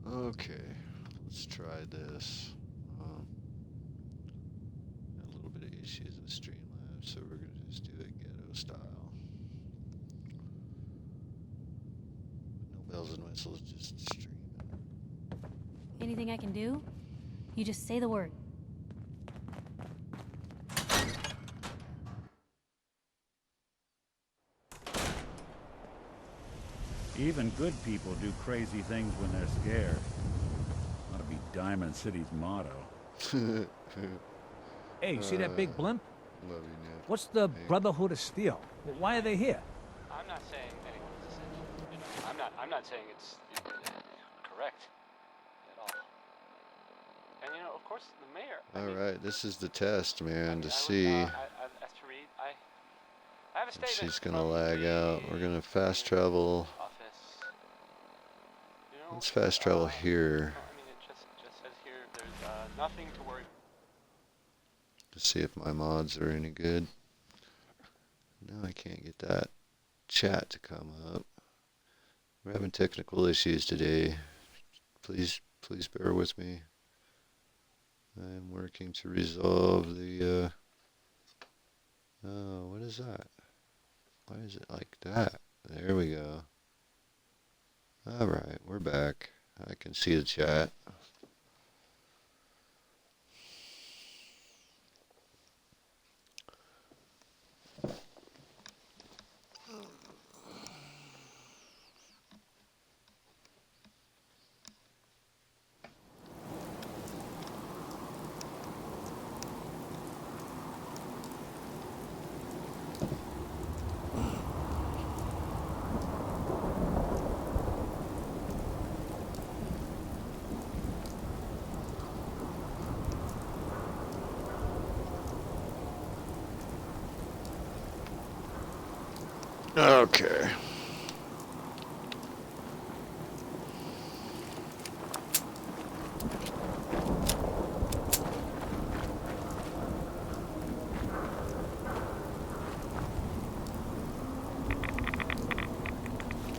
Okay, let's try this. A little bit of issues with Streamlabs, so we're gonna just do it ghetto style. No bells and whistles, just streaming. Anything I can do? You just say the word. Even good people do crazy things when they're scared. Ought to be Diamond City's motto. Hey, see that big blimp? Love you, Nick. What's the Hey. Brotherhood of Steel? Why are they here? I'm not saying anyone's essential. You know, I'm not saying it's correct at all. And you know, of course, the mayor. All right, this is the test, man, to I see to read. I have a if statement. she's gonna from lag the out. We're gonna fast travel. Office. You know, Let's fast travel here I mean, it just says here there's nothing to worry. to see if my mods are any good. No, I can't get that chat to come up. We're having technical issues today. Please bear with me. I'm working to resolve the, oh, what is that? Why is it like that? There we go. Alright, we're back. I can see the chat. Okay.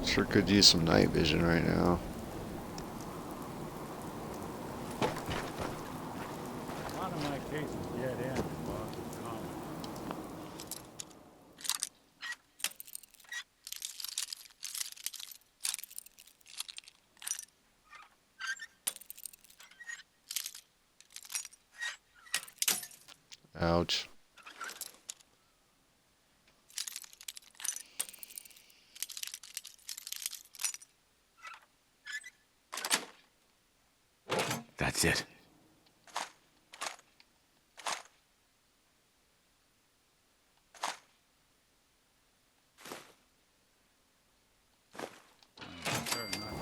Sure could use some night vision right now. A lot of my cases dead end in Boston Common. Ouch. That's it. Fair enough.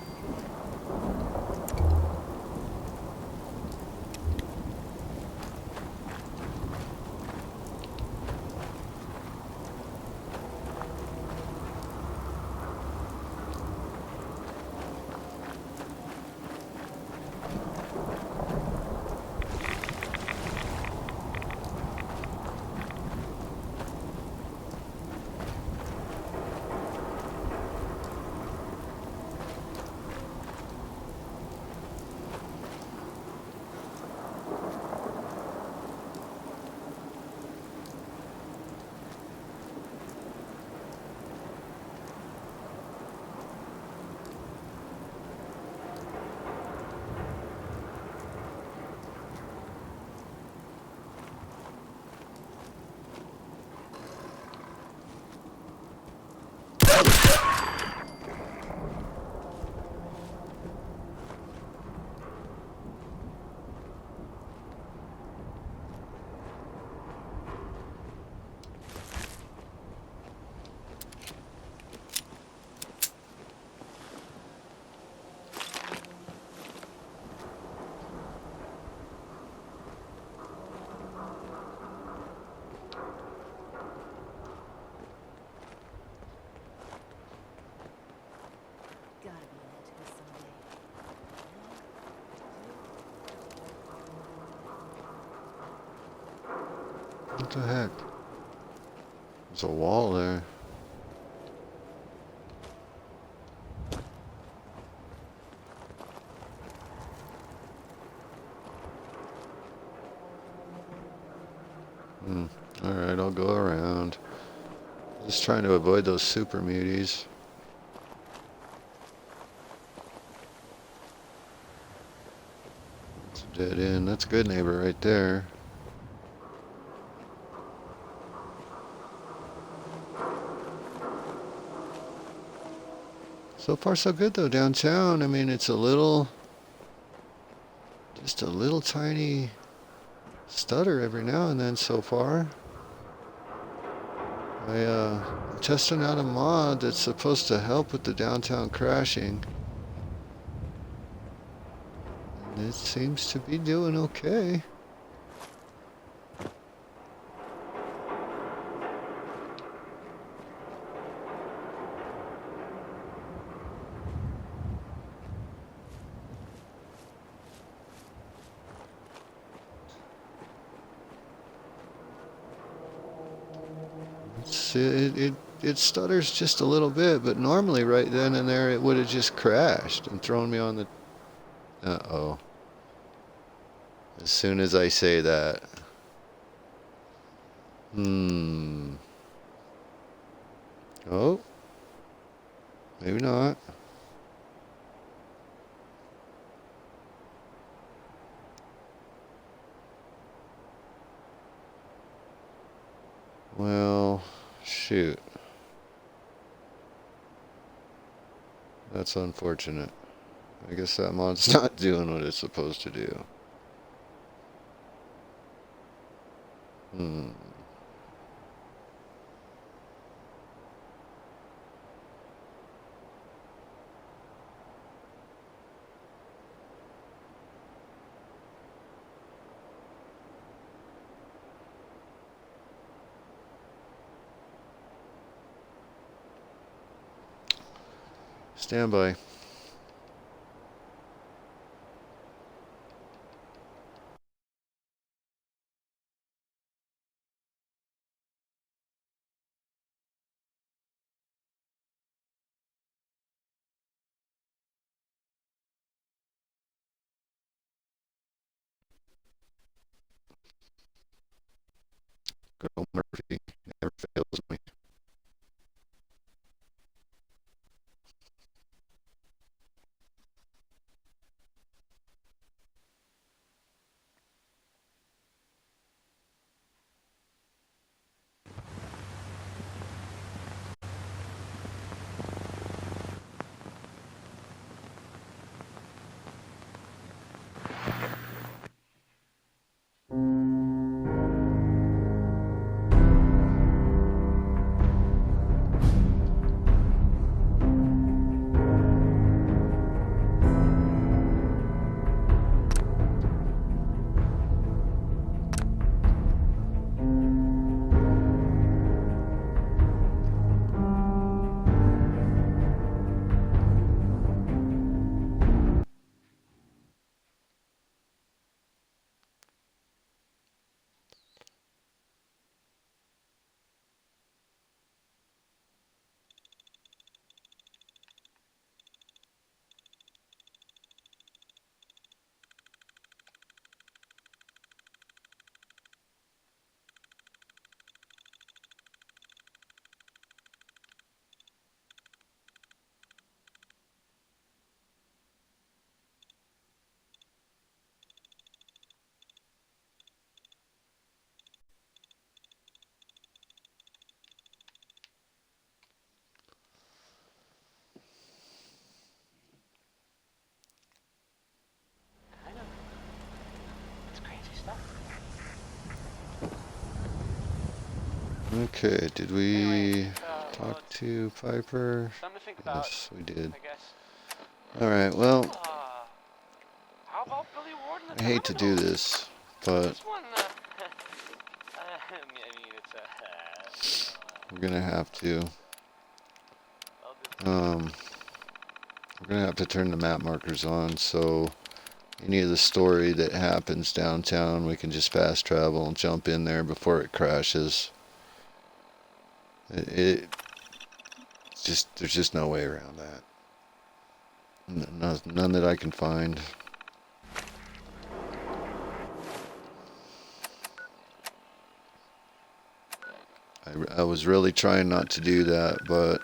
Gotta be meant to be someday. What the heck? There's a wall there. Alright, I'll go around. Just trying to avoid those super muties. It's a dead end. That's a good neighbor right there. So far so good though downtown. I mean, it's a little, just a little tiny stutter every now and then so far. I'm testing out a mod that's supposed to help with the downtown crashing. And it seems to be doing okay. It stutters just a little bit, but normally right then and there it would have just crashed and thrown me on the... Uh-oh. As soon as I say that. Oh. Maybe not. Well, shoot. That's unfortunate. I guess that mod's not doing what it's supposed to do. Stand by. Girl Murphy never fails me. I know. It's crazy stuff. Okay, did Anyway, we well, talk it's to Piper? something to think about, Yes, we did. I guess. Alright, well, How about Billy Ward and I the hate to do Dominoes? this, but This one, I mean, it's we're gonna have to. well, We're gonna have to turn the map markers on, so any of the story that happens downtown, we can just fast travel and jump in there before it crashes. It just, there's just no way around that. None that I can find. I was really trying not to do that, but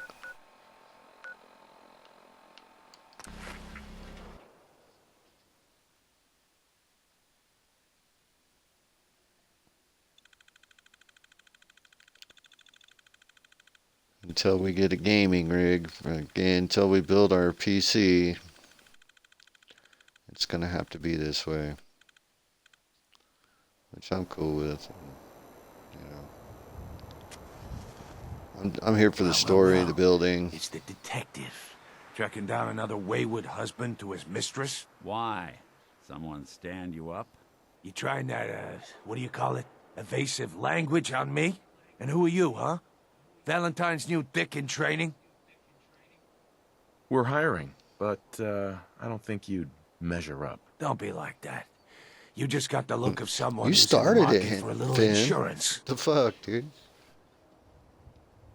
until we get a gaming rig, again, until we build our PC, it's gonna have to be this way, which I'm cool with. You know, I'm here for the story, the building. It's the detective. Tracking down another wayward husband to his mistress? Why? Someone stand you up? You trying that, what do you call it? Evasive language on me? And who are you, huh? Valentine's new dick in training? We're hiring, but I don't think you'd measure up. Don't be like that. You just got the look of someone You who's in the started market it, for a little Finn. insurance. The fuck, dude?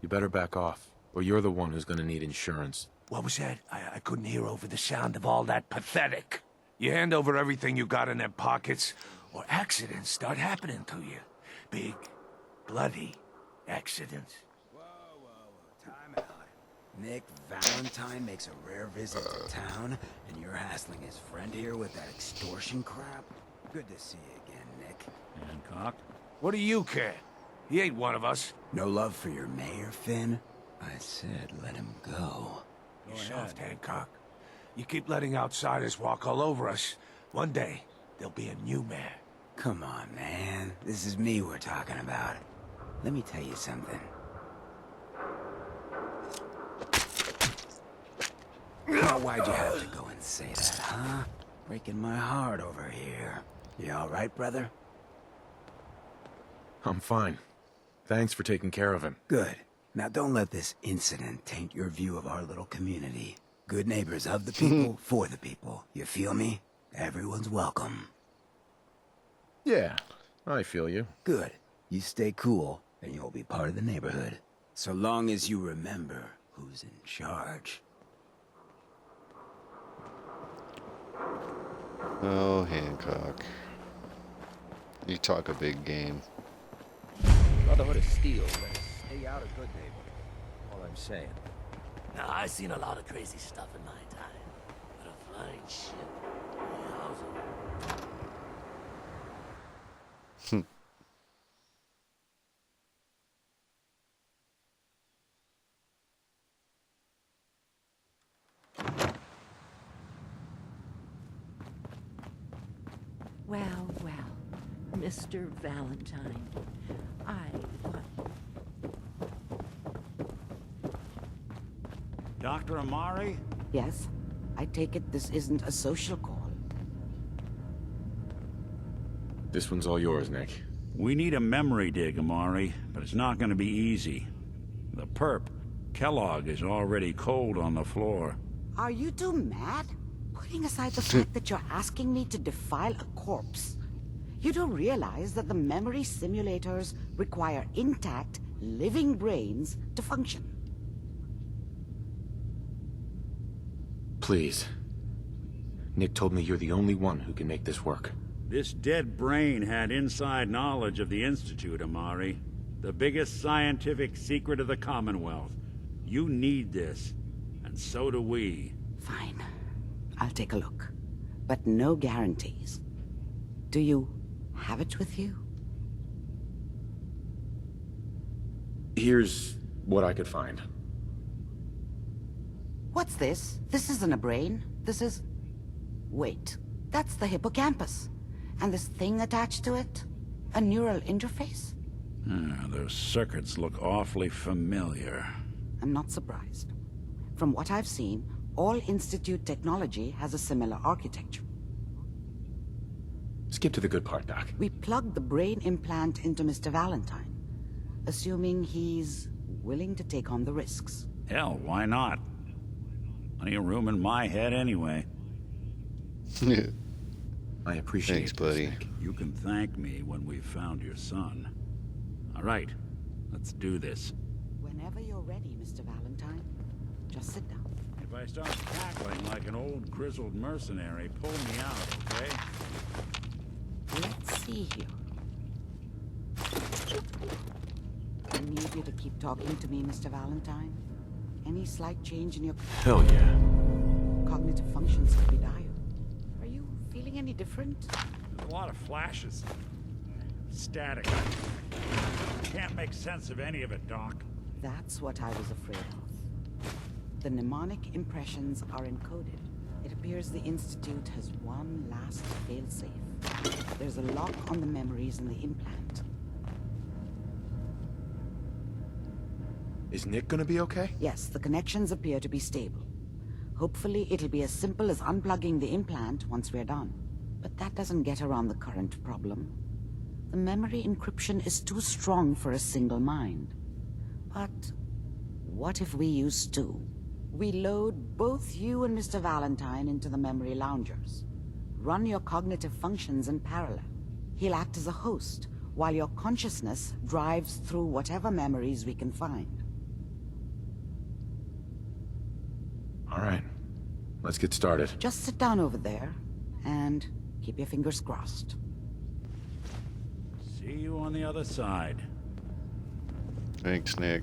You better back off, or you're the one who's gonna need insurance. What was that? I couldn't hear over the sound of all that pathetic. You hand over everything you got in them pockets, or accidents start happening to you. Big, bloody accidents. Time out. Nick Valentine makes a rare visit to town, and you're hassling his friend here with that extortion crap? Good to see you again, Nick. Hancock? What do you care? He ain't one of us. No love for your mayor, Finn? I said let him go. You soft, Hancock. You keep letting outsiders walk all over us. One day, there'll be a new mayor. Come on, man. This is me we're talking about. Let me tell you something. Now, why'd you have to go and say that, huh? Breaking my heart over here. You all right, brother? I'm fine. Thanks for taking care of him. Good. Now, don't let this incident taint your view of our little community. Good neighbors of the people, for the people. You feel me? Everyone's welcome. Yeah, I feel you. Good. You stay cool, and you'll be part of the neighborhood. So long as you remember who's in charge. Oh, Hancock. You talk a big game. Brotherhood of Steel, let's stay out of good neighborhood. All I'm saying. Now, I've seen a lot of crazy stuff in my time, but a flying ship, yowza. Well, well, Mr. Valentine, I thought... Dr. Amari? Yes, I take it this isn't a social call. This one's all yours, Nick. We need a memory dig, Amari, but it's not going to be easy. The perp, Kellogg, is already cold on the floor. Are you two mad? Putting aside the fact that you're asking me to defile a corpse, you do realize that the memory simulators require intact, living brains to function. Please. Nick told me you're the only one who can make this work. This dead brain had inside knowledge of the Institute, Amari. The biggest scientific secret of the Commonwealth. You need this, and so do we. Fine. I'll take a look. But no guarantees. Do you have it with you? Here's what I could find. What's this? This isn't a brain. This is... Wait. That's the hippocampus. And this thing attached to it? A neural interface? Those circuits look awfully familiar. I'm not surprised. From what I've seen, all Institute technology has a similar architecture. Skip to the good part, Doc. We plugged the brain implant into Mr. Valentine, assuming he's willing to take on the risks. Hell, why not? Plenty of room in my head anyway. I appreciate Thanks, this, buddy. Nick. You can thank me when we've found your son. All right, let's do this. Whenever you're ready, Mr. Valentine, just sit down. If I start cackling like an old grizzled mercenary, pull me out, okay? Let's see here. I need you to keep talking to me, Mr. Valentine. Any slight change in your Hell yeah. cognitive functions could be dire. Are you feeling any different? There's a lot of flashes. Static. Can't make sense of any of it, Doc. That's what I was afraid of. The mnemonic impressions are encoded. It appears the Institute has one last failsafe. There's a lock on the memories in the implant. Is Nick gonna be okay? Yes, the connections appear to be stable. Hopefully, it'll be as simple as unplugging the implant once we're done. But that doesn't get around the current problem. The memory encryption is too strong for a single mind. But what if we use two? We load both you and Mr. Valentine into the memory loungers. Run your cognitive functions in parallel. He'll act as a host, while your consciousness drives through whatever memories we can find. All right. Let's get started. Just sit down over there, and keep your fingers crossed. See you on the other side. Thanks, Nick.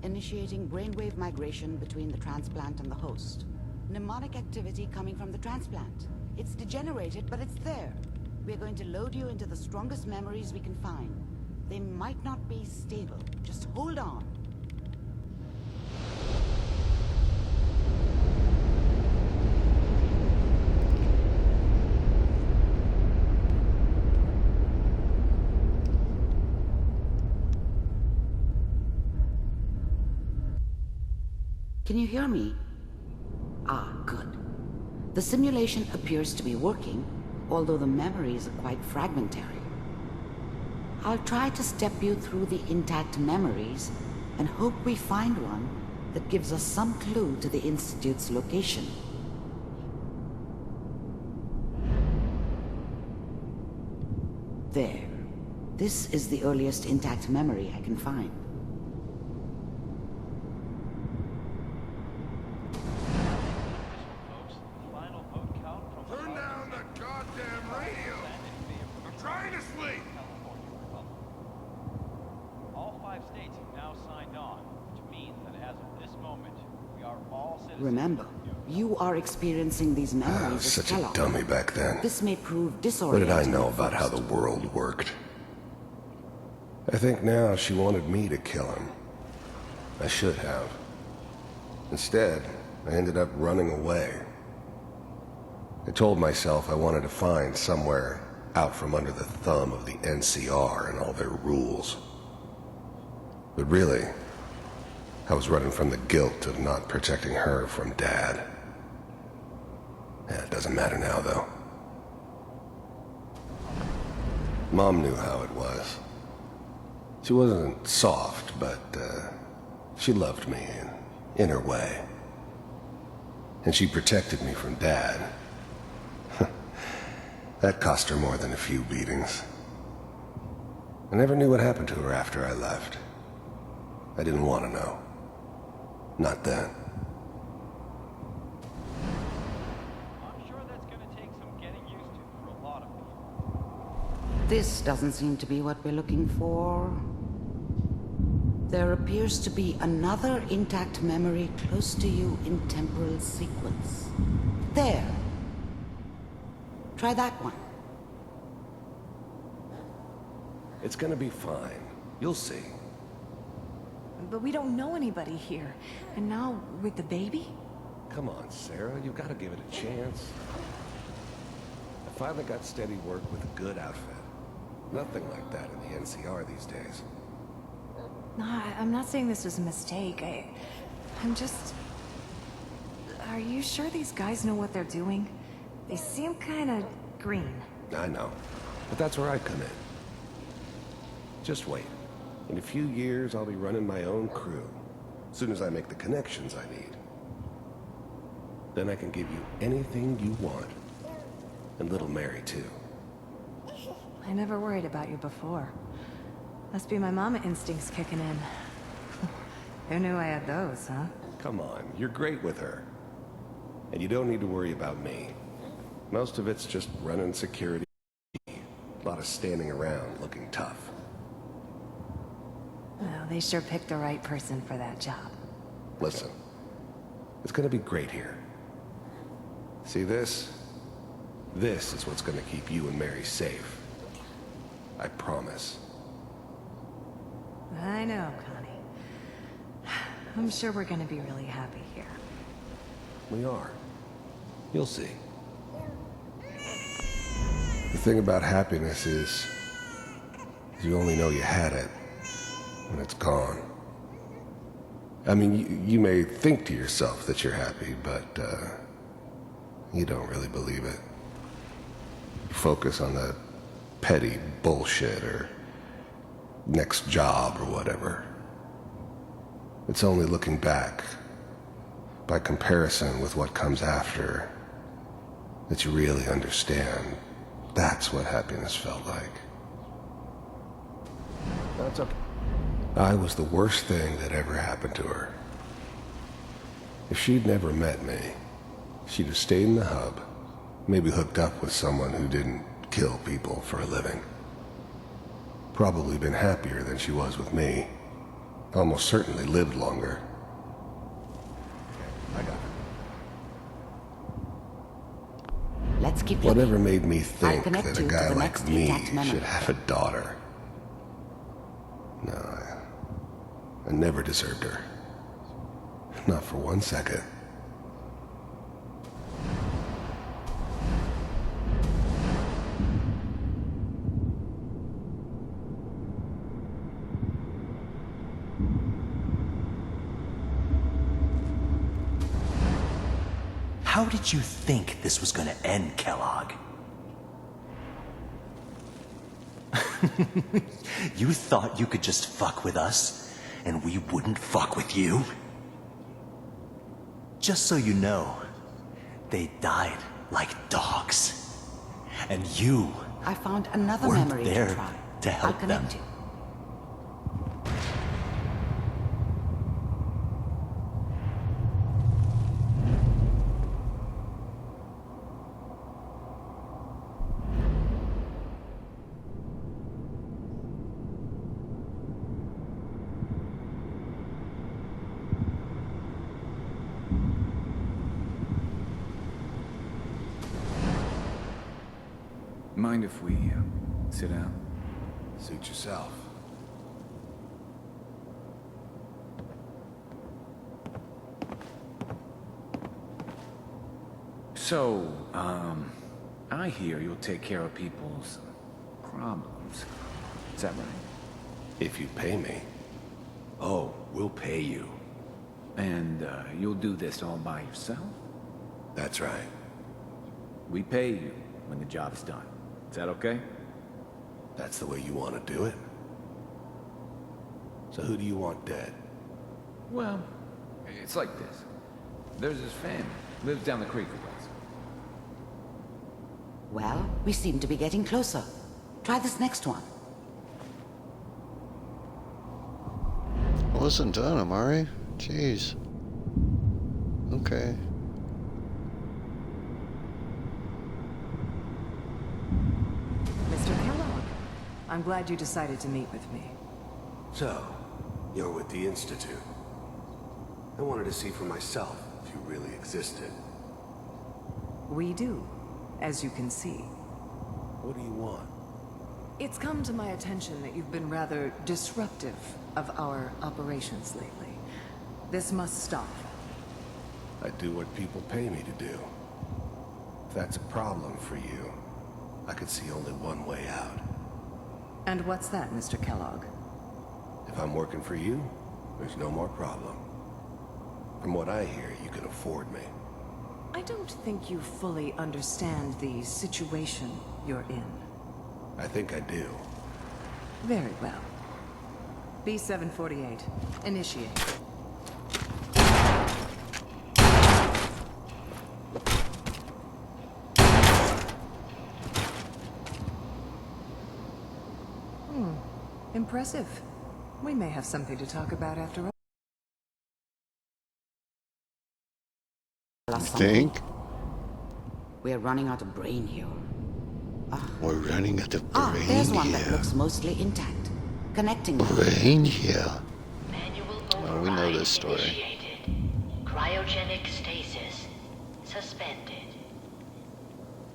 Initiating brainwave migration between the transplant and the host. Mnemonic activity coming from the transplant. It's degenerated, but it's there. We're going to load you into the strongest memories we can find. They might not be stable. Just hold on. Can you hear me? Ah, good. The simulation appears to be working, although the memories are quite fragmentary. I'll try to step you through the intact memories and hope we find one that gives us some clue to the Institute's location. There. This is the earliest intact memory I can find. Turn down the goddamn radio! I'm trying to sleep! All 5 states have now signed on, which means that as of this moment, we are all citizens. Remember, you are experiencing these memories I was as such a Kellogg. dummy back then. This may prove What disorienting. did I know at about how first. the world worked? I think now she wanted me to kill him. I should have. Instead, I ended up running away. I told myself I wanted to find somewhere out from under the thumb of the NCR and all their rules. But really, I was running from the guilt of not protecting her from Dad. It doesn't matter now, though. Mom knew how it was. She wasn't soft, but she loved me in her way. And she protected me from Dad. That cost her more than a few beatings. I never knew what happened to her after I left. I didn't want to know. Not then. I'm sure that's going to take some getting used to for a lot of people. This doesn't seem to be what we're looking for. There appears to be another intact memory close to you in temporal sequence. There. Try that one. It's gonna be fine. You'll see. But we don't know anybody here. And now, with the baby? Come on, Sarah. You've got to give it a chance. I finally got steady work with a good outfit. Nothing like that in the NCR these days. No, I'm not saying this was a mistake. I'm just... Are you sure these guys know what they're doing? They seem kinda green. I know. But that's where I come in. Just wait. In a few years, I'll be running my own crew. As soon as I make the connections I need. Then I can give you anything you want. And little Mary, too. I never worried about you before. Must be my mama instincts kicking in. Who knew I had those, huh? Come on, you're great with her. And you don't need to worry about me. Most of it's just running security. A lot of standing around looking tough. Well, they sure picked the right person for that job. Listen, it's gonna be great here. See this? This is what's gonna keep you and Mary safe. I promise. I know, Connie. I'm sure we're gonna be really happy here. We are. You'll see. The thing about happiness is you only know you had it when it's gone. I mean, you may think to yourself that you're happy, but you don't really believe it. Focus on that petty bullshit or next job or whatever. It's only looking back, by comparison with what comes after, that you really understand. That's what happiness felt like. That's okay. I was the worst thing that ever happened to her. If she'd never met me, she'd have stayed in the hub, maybe hooked up with someone who didn't kill people for a living. Probably been happier than she was with me. Almost certainly lived longer. I got it. Let's keep looking. Whatever made me I'll think connect that a you to guy the like next me intact memory. should have a daughter? No, I never deserved her. Not for 1 second. How did you think this was gonna end, Kellogg? You thought you could just fuck with us, and we wouldn't fuck with you? Just so you know, they died like dogs. And you I found another weren't memory there to try. to help I'll connect them. you. Mind if we sit down? Suit yourself. So, I hear you'll take care of people's problems. Is that right? If you pay me. Oh, we'll pay you. And you'll do this all by yourself? That's right. We pay you when the job's done. Is that okay? That's the way you want to do it? So who do you want dead? Well, it's like this. There's this family, lives down the creek a ways. Well, we seem to be getting closer. Try this next one. I wasn't done, Amari. Jeez. Okay. Mr. Kellogg, I'm glad you decided to meet with me. So, you're with the Institute. I wanted to see for myself if you really existed. We do, as you can see. What do you want? It's come to my attention that you've been rather disruptive of our operations lately. This must stop. I do what people pay me to do. If that's a problem for you, I could see only one way out. And what's that, Mr. Kellogg? If I'm working for you, there's no more problem. From what I hear, you can afford me. I don't think you fully understand the situation you're in. I think I do. Very well. B-748, initiate. Impressive. We may have something to talk about after all. us You something. think? We're running out of brain here. We're running out of brain There's one that here. looks mostly intact. Connecting. Brain here. Manual Oh, we know this override story. initiated. Cryogenic stasis suspended.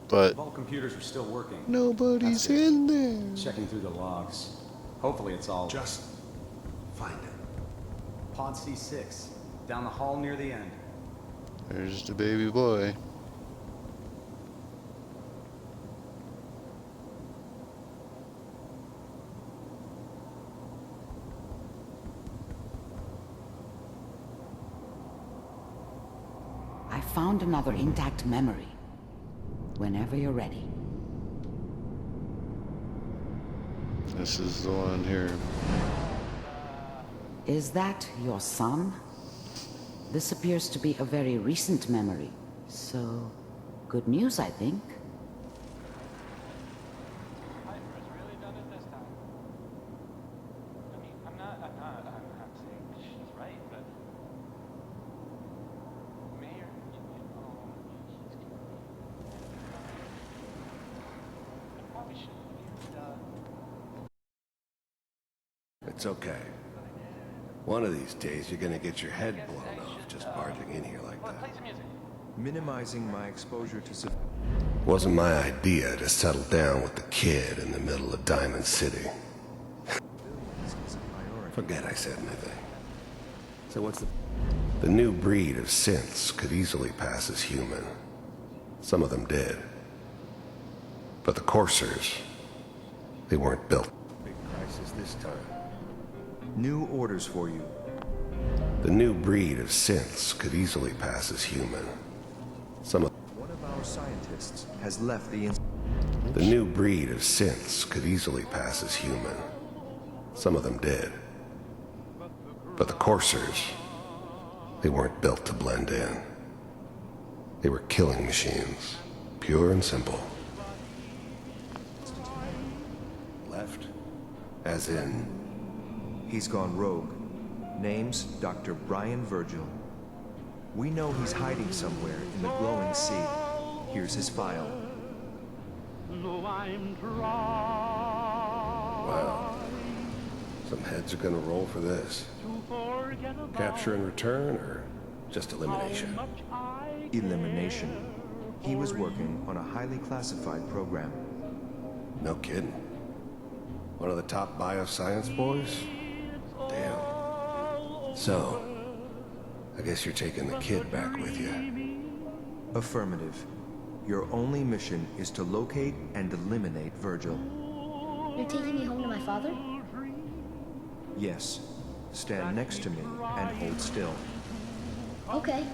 But All computers are still working. nobody's That's good. in there. Checking through the logs. Hopefully it's all... Just find it. Pod C6. Down the hall near the end. There's the baby boy. I found another intact memory. Whenever you're ready. This is the one here. Is that your son? This appears to be a very recent memory. So, good news, I think. Piper's really done it this time. I mean, I'm not saying she's right, but Mayor, he's I probably shouldn't have It's okay. One of these days, you're gonna get your head blown off just barging in here like that. Minimizing my exposure to... Wasn't my idea to settle down with the kid in the middle of Diamond City. Forget I said anything. So what's the new breed of synths could easily pass as human. Some of them did. But the coursers, they weren't built. Big crisis this time. New orders for you. The new breed of synths could easily pass as human. Some of One of our scientists has left the... the new breed of synths could easily pass as human. Some of them did. But the coursers, they weren't built to blend in. They were killing machines, pure and simple. Left? As in... He's gone rogue. Name's Dr. Brian Virgil. We know he's hiding somewhere in the glowing sea. Here's his file. Wow. Some heads are gonna roll for this. Capture and return, or just elimination? Elimination. He was working on a highly classified program. No kidding. One of the top bioscience boys? Damn. So, I guess you're taking the kid back with you. Affirmative. Your only mission is to locate and eliminate Virgil. You're taking me home to my father? Yes. Stand next to me and hold still. Okay.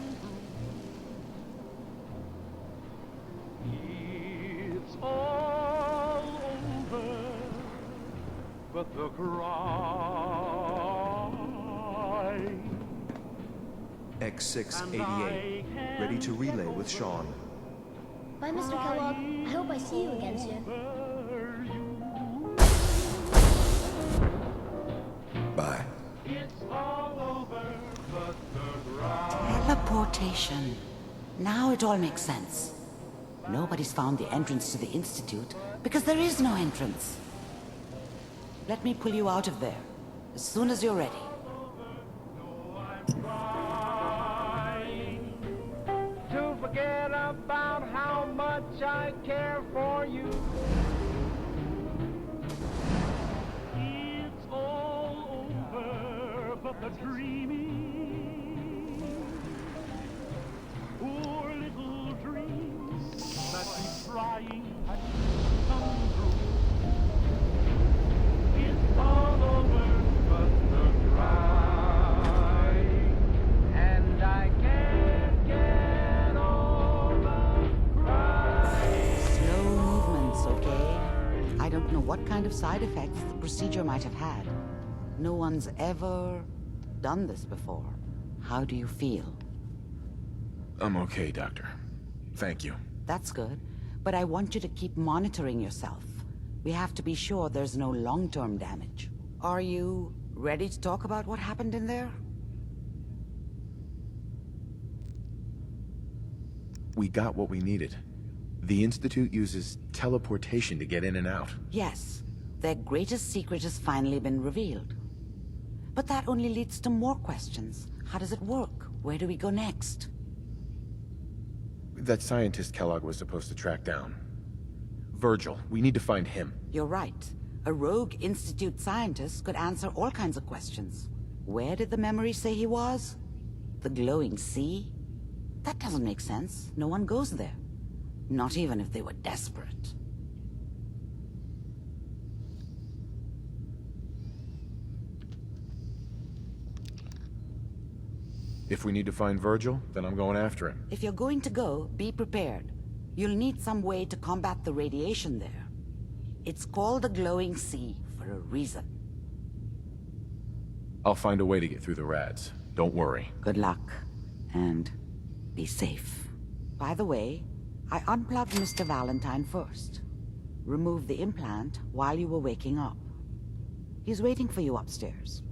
It's all over, but the cry. X688. Ready to relay with Shawn. Bye, Mr. Kellogg. I hope I see you again soon. Bye. Teleportation. Now it all makes sense. Nobody's found the entrance to the Institute because there is no entrance. Let me pull you out of there as soon as you're ready. To forget about how much I care for you. It's all over, but the dreaming. Poor little dreams that keep trying to come true. It's all over, but the cry, and I can't get over crying. Slow movements, okay? I don't know what kind of side effects the procedure might have had. No one's ever done this before. How do you feel? I'm okay, Doctor. Thank you. That's good, but I want you to keep monitoring yourself. We have to be sure there's no long-term damage. Are you ready to talk about what happened in there? We got what we needed. The Institute uses teleportation to get in and out. Yes, their greatest secret has finally been revealed. But that only leads to more questions. How does it work? Where do we go next? That scientist Kellogg was supposed to track down. Virgil, we need to find him. You're right. A rogue Institute scientist could answer all kinds of questions. Where did the memory say he was? The glowing sea? That doesn't make sense. No one goes there. Not even if they were desperate. If we need to find Virgil, then I'm going after him. If you're going to go, be prepared. You'll need some way to combat the radiation there. It's called the glowing sea for a reason. I'll find a way to get through the rads. Don't worry. Good luck. And be safe. By the way, I unplugged Mr. Valentine first. Removed the implant while you were waking up. He's waiting for you upstairs.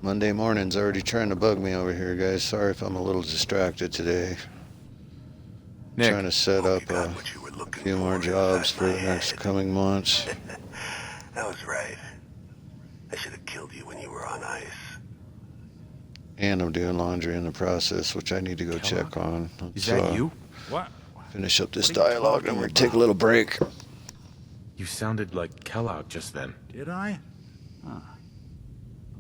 Monday morning's already trying to bug me over here, guys. Sorry if I'm a little distracted today. Nick. Trying to set up a few more jobs for the next coming months. That was right. I should have killed you when you were on ice. And I'm doing laundry in the process, which I need to go check on. Is that you? What? Finish up this What are you dialogue and we're gonna take a little break. You sounded like Kellogg just then. Did I? Huh.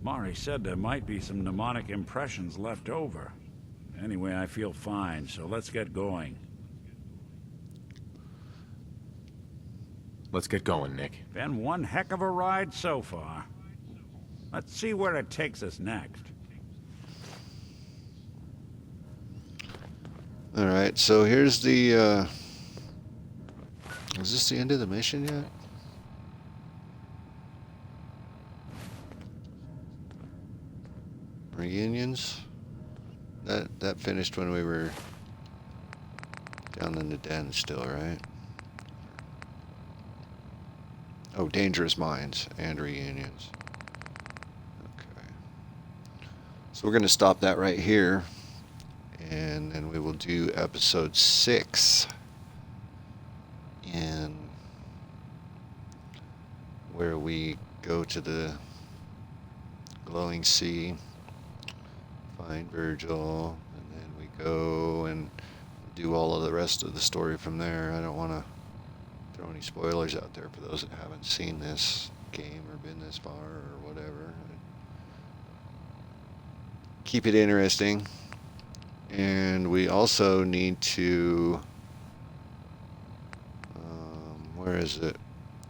Mari said there might be some mnemonic impressions left over. Anyway, I feel fine, so let's get going. Let's get going, Nick. Been one heck of a ride so far. Let's see where it takes us next. Alright, so here's the, is this the end of the mission yet? Reunions? That finished when we were down in the den still, right? Oh, Dangerous Minds and Reunions. Okay. So we're going to stop that right here. And then we will do episode 6. And where we go to the glowing sea, find Virgil, and then we go and do all of the rest of the story from there. I don't want to throw any spoilers out there for those that haven't seen this game or been this far or whatever. Keep it interesting. And we also need to, where is it?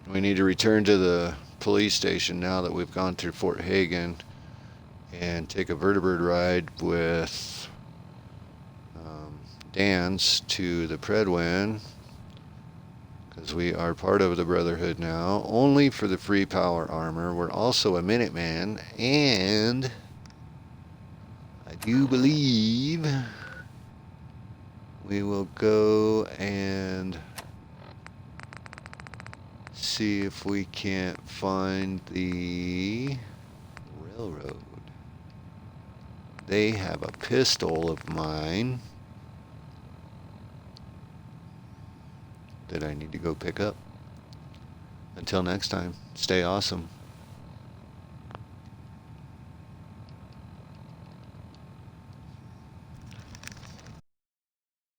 We need to return to the police station now that we've gone through Fort Hagen and take a vertibird ride with Dan's to the Predwin, because we are part of the Brotherhood now, only for the free power armor. We're also a Minuteman, and I do believe we will go and see if we can't find the railroad. They have a pistol of mine that I need to go pick up. Until next time, stay awesome.